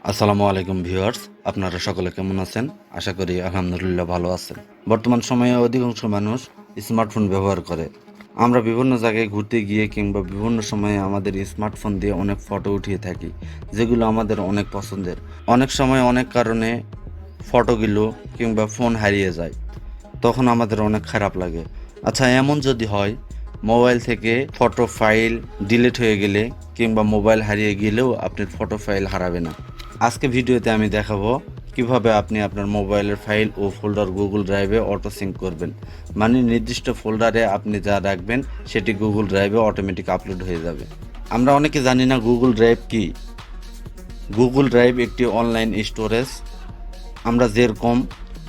আসসালামু আলাইকুম ভিউয়ার্স, আপনারা সকলে কেমন আছেন? আশা করি আলহামদুলিল্লাহ ভালো আছেন। বর্তমান সময়ে অধিকাংশ মানুষ স্মার্টফোন ব্যবহার করে। আমরা বিভিন্ন জায়গায় ঘুরতে গিয়ে কিংবা বিভিন্ন সময়ে আমাদের স্মার্টফোন দিয়ে অনেক ফটো উঠিয়ে থাকি, যেগুলো আমাদের অনেক পছন্দের। অনেক সময় অনেক কারণে ফটোগুলো কিংবা ফোন হারিয়ে যায়, তখন আমাদের অনেক খারাপ লাগে। আচ্ছা, এমন যদি হয় মোবাইল থেকে ফটো ফাইল ডিলিট হয়ে গেলে কিংবা মোবাইল হারিয়ে গেলেও আপনার ফটো ফাইল হারাবে না। আজকে ভিডিওতে আমি দেখাবো কিভাবে আপনি আপনার মোবাইলের ফাইল ও ফোল্ডার গুগল ড্রাইভে অটো সিঙ্ক করবেন। মানে নির্দিষ্ট ফোল্ডারে আপনি যা রাখবেন সেটি গুগল ড্রাইভে অটোমেটিক আপলোড হয়ে যাবে। আমরা অনেকে জানি না গুগল ড্রাইভ কি। গুগল ড্রাইভ একটি অনলাইন স্টোরেজ। আমরা যেরকম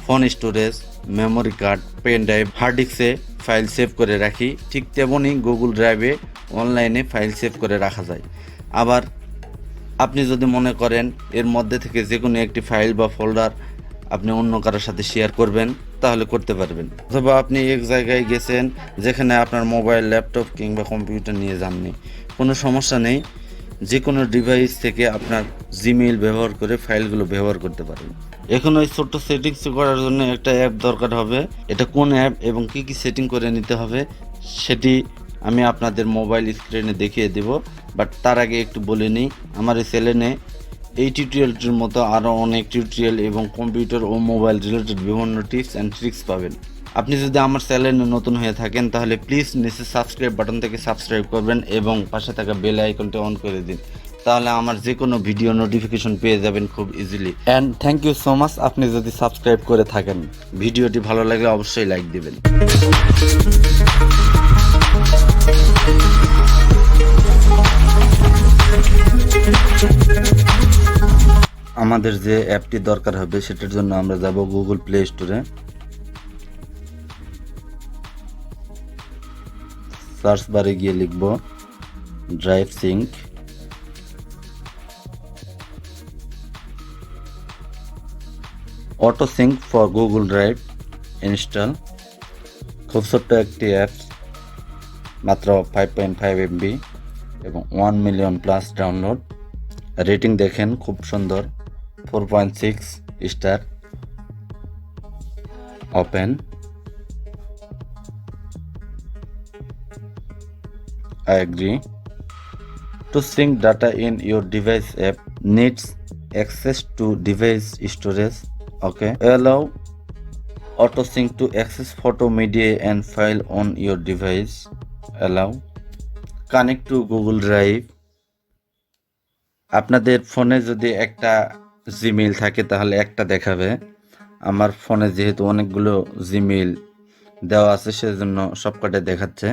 phone storage, memory card, pen drive, hard ডিস্কে ফাইল সেভ করে রাখি, ঠিক তেমনই গুগল ড্রাইভে অনলাইনে ফাইল সেভ করে রাখা যায়। আবার আপনি যদি মনে করেন এর মধ্যে থেকে যে কোনো একটি ফাইল বা ফোল্ডার আপনি অন্য কারোর সাথে শেয়ার করবেন, তাহলে করতে পারবেন। অথবা আপনি এক জায়গায় গেছেন যেখানে আপনার মোবাইল, ল্যাপটপ কিংবা কম্পিউটার নিয়ে যাননি, কোনো সমস্যা নেই। যে কোনো ডিভাইস থেকে আপনার জিমেইল ব্যবহার করে ফাইলগুলো ব্যবহার করতে পারেন। এখন ওই ছোট্ট সেটিংস করার জন্য একটা অ্যাপ দরকার হবে। এটা কোন অ্যাপ এবং কি কি সেটিং করে নিতে হবে সেটি আমি আপনাদের মোবাইল স্ক্রিনে দেখিয়ে দেব। বাট তার আগে একটু বলে নিই, আমার এই চ্যানেলে এই টিউটোরিয়ালটির মতো আরও অনেক টিউটোরিয়াল এবং কম্পিউটার ও মোবাইল রিলেটেড বিভিন্ন টিপস অ্যান্ড ট্রিক্স পাবেন। আপনি যদি আমার চ্যানেলে নতুন হয়ে থাকেন তাহলে প্লিজ নিচে সাবস্ক্রাইব বাটন থেকে সাবস্ক্রাইব করবেন এবং পাশে থাকা বেল আইকনটি অন করে দিন, তাহলে আমার যে কোনো ভিডিও নোটিফিকেশন পেয়ে যাবেন খুব easily. And thank you so much আপনি যদি সাবস্ক্রাইব করে থাকেন। ভিডিওটি ভালো লাগলে অবশ্যই লাইক দিবেন। আমাদের যে অ্যাপটি দরকার হবে সেটার জন্য আমরা যাব গুগল প্লে স্টোরে। সার্চ বারে গিয়ে লিখব drive sync. Auto sync for Google Drive install. খুব ছোট্ট একটি অ্যাপস, মাত্র 5.5 MB এবং 1 মিলিয়ন প্লাস ডাউনলোড। রেটিং দেখেন খুব সুন্দর, 4.6 star. Open. I agree. To sync data in your device app needs access to device storage. Okay. Allow auto sync to access photo, media and file on your device. Allow. Connect to Google Drive. আপনাদের ফোনে যদি একটা Gmail থাকে তাহলে একটা দেখাবে। আমার ফোনে যেহেতু অনেকগুলো জিমেইল দেওয়া আছে সেজন্য সবকটা দেখাচ্ছে।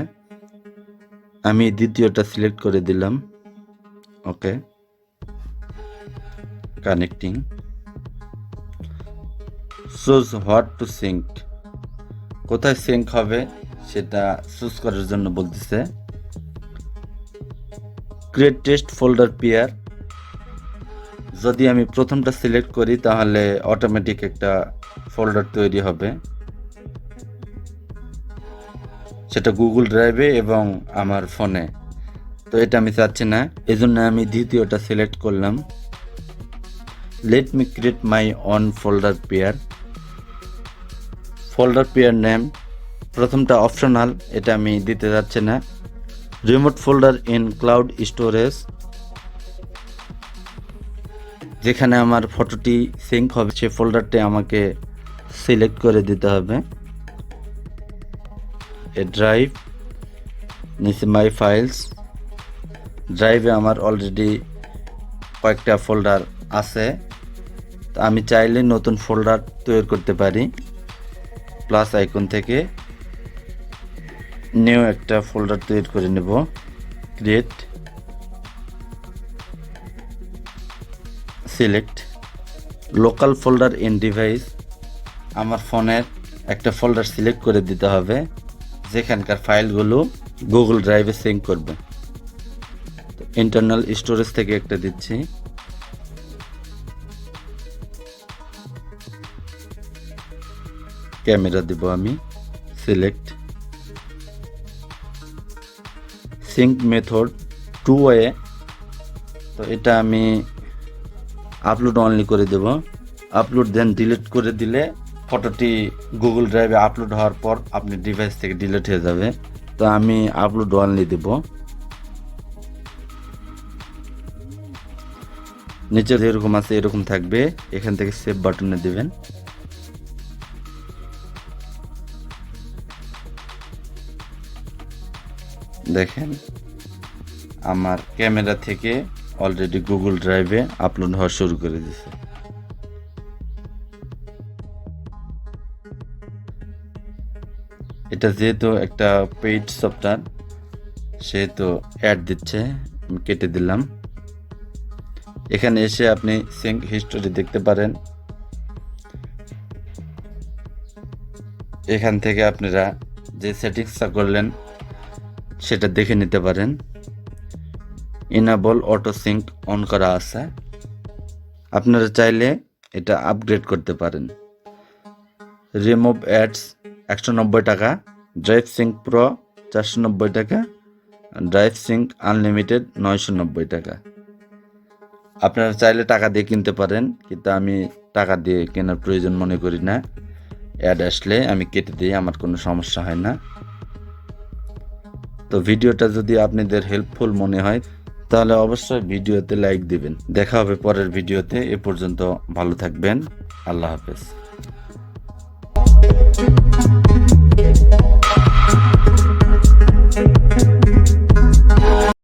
আমি দ্বিতীয়টা সিলেক্ট করে দিলাম। Okay, connecting. Choose what to sync. কোথায় সিঙ্ক হবে সেটা চুজ করার জন্য বলতেছে। Create test folder pair. যদি আমি প্রথমটা সিলেক্ট করি তাহলে অটোমেটিক একটা ফোল্ডার তৈরি হবে, সেটা গুগল ড্রাইভে এবং আমার ফোনে। তো এটা আমি চাচ্ছি না, এজন্য আমি দ্বিতীয়টা সিলেক্ট করলাম। Let me create my own folder pair. Folder pair name প্রথমটা অপশনাল, এটা আমি দিতে যাচ্ছি না। Remote folder in cloud storage, যেখানে আমার ফটোটি সিঙ্ক হবে সে ফোল্ডারটি আমাকে সিলেক্ট করে দিতে হবে। এ ড্রাইভ, নিচে মাই ফাইলস। ড্রাইভে আমার অলরেডি কয়েকটা ফোল্ডার আছে, তো আমি চাইলে নতুন ফোল্ডার তৈরি করতে পারি। প্লাস আইকন থেকে নিউ একটা ফোল্ডার তৈরি করে নেব। Create, select local folder in device. আমার ফোনের একটা ফোল্ডার সিলেক্ট করে দিতে হবে যেখানকার ফাইলগুলো গুগল ড্রাইভে সিঙ্ক করবে। ইন্টারনাল স্টোরেজ থেকে একটা দিচ্ছি। ক্যামেরা দিব আমি। Select, sync method 2 way. তো এটা আমি আপলোড অনলি করে দেব। আপলোড দেন ডিলিট করে দিলে ফটোটি গুগল ড্রাইভে আপলোড হওয়ার পর আপনি ডিভাইস থেকে ডিলিট হয়ে যাবে। তো আমি আপলোড অনলি দেব। নিচে যেরকম আছে এরকম থাকবে, এখান থেকে সেভ বাটনে দিবেন। দেখেন আমার ক্যামেরা থেকে অলরেডি গুগল ড্রাইভে আপলোড হওয়া শুরু করে দিয়েছে। এটা যেহেতু একটা পেইড সফটওয়্যার সেহেতু অ্যাড দিচ্ছে, আমি কেটে দিলাম। এখানে এসে আপনি সিঙ্ক হিস্টোরি দেখতে পারেন। এখান থেকে আপনারা যে সেটিংসটা করলেন সেটা দেখে নিতে পারেন। ইনেবল অটো সিঙ্ক অন করা আছে, আপনারা চাইলে এটা আপগ্রেড করতে পারেন। রিমুভ অ্যাডস 190 টাকা, ড্রাইভ সিঙ্ক প্রো 490 টাকা, ড্রাইভ সিঙ্ক আনলিমিটেড 990 টাকা। আপনারা চাইলে টাকা দিয়ে কিনতে পারেন, কিন্তু আমি টাকা দিয়ে কেনার প্রয়োজন মনে করি না। অ্যাড আসলে আমি কেটে দিই, আমার কোনো সমস্যা হয় না। তো ভিডিওটা যদি আপনাদের হেল্পফুল মনে হয় তাহলে অবশ্যই ভিডিওতে লাইক দিবেন। দেখা হবে পরের ভিডিওতে। এ পর্যন্ত ভালো থাকবেন। আল্লাহ হাফেজ।